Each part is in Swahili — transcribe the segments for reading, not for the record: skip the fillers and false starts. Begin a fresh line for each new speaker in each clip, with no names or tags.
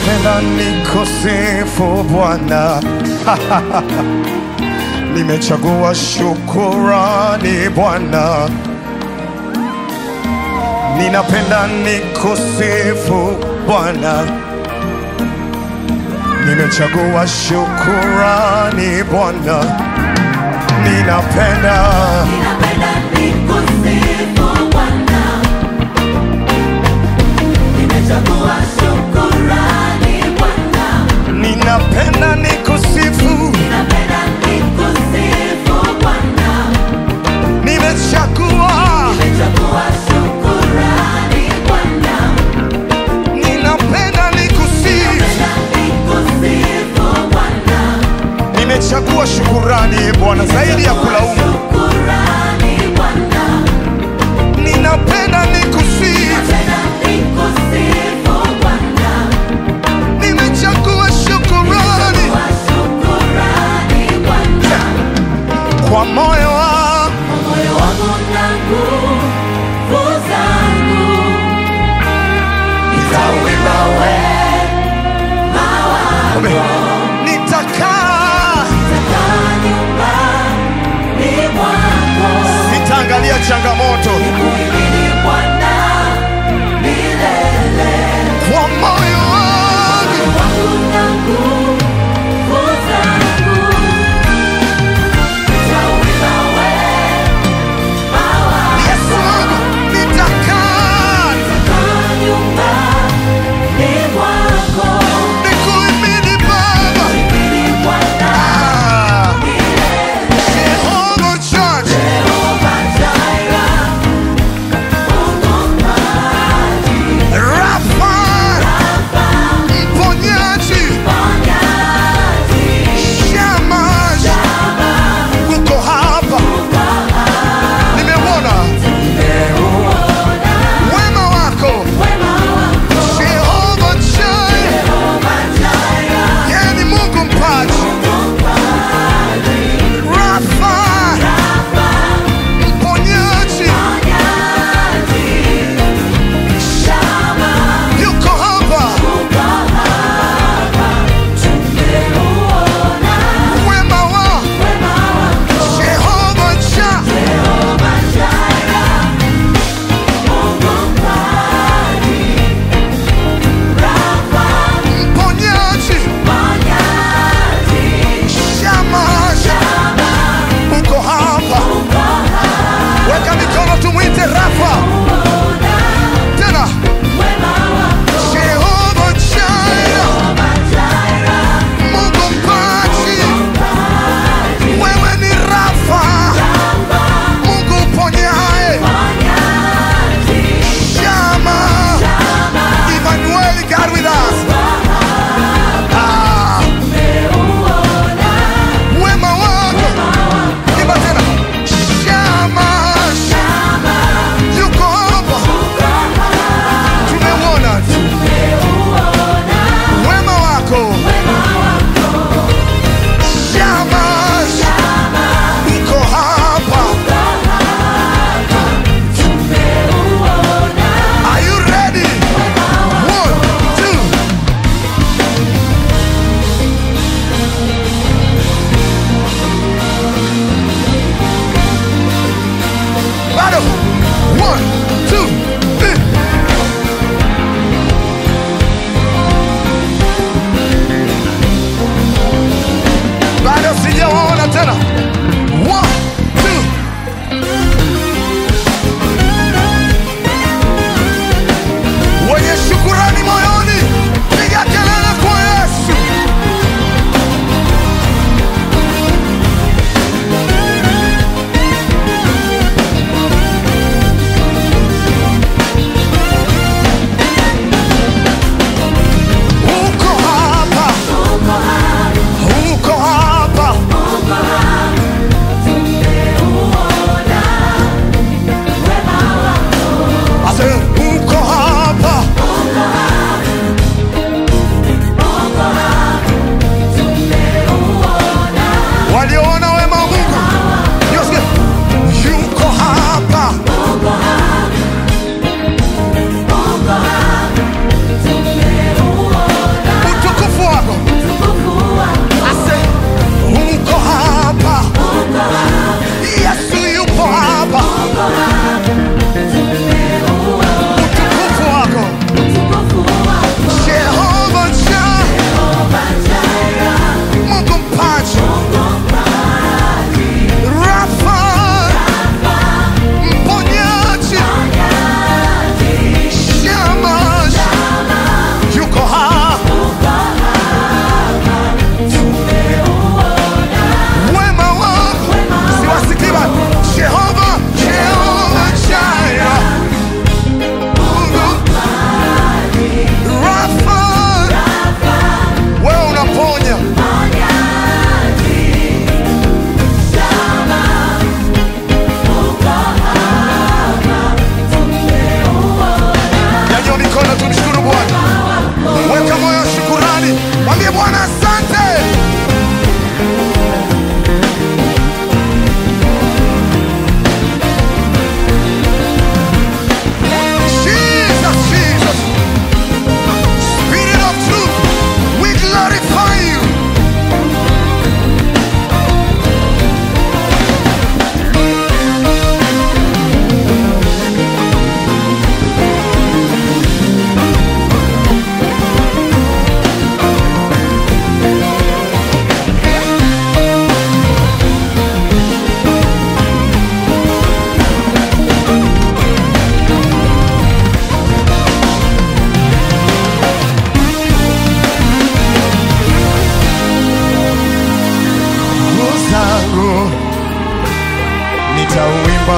ninapenda nikusifu Bwana. Nimechagua shukurani Bwana. Ninapenda nikusifu Bwana. Nimechagua shukurani Bwana. Ninapenda
nikusifu Bwana. Nimechagua shukurani Bwana.
ninapenda nikusifu.
Ninapenda nikusifu Bwana.
Nimechagua
shukurani Bwana.
ninapenda nikusifu.
Bwana.
Nimechagua shukurani Bwana zaidi ya kulaumu.
Shukurani Bwana.
Ninapenda nikusifu.
Bwana.
Nimechagua shukurani
Bwana.
kwa moyo wangu.
Moyo wangu na nguvu zangu nitauimba wema wako.
Nitakaa
nyumbani mwako.
sitaangalia changamoto.
Nikuhimidi Bwana milele.
Kwa moyo wangu
Moyo wangu na nguvu zangu nitauimba wema wako.
Yesu wangu nitakaa
nyumbani mwako.
nikuhimidi Baba.
Nikuhimidi Bwana milele.
Jehovah Jireh.
Jehovah Jireh,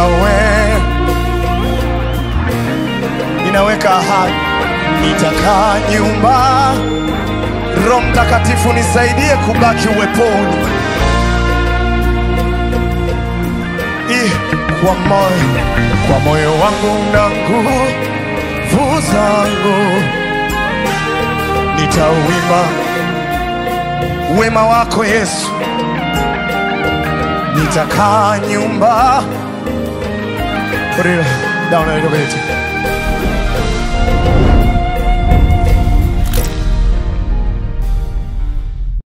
wewe. Ninaweka ahadi, nitakaa nyumba. Roho Mtakatifu nisaidie kubaki uweponi. Kwa moyo wangu na nguvu zangu nitauimba wema wako Yesu. Nitakaa nyumba. Put it down a little bit.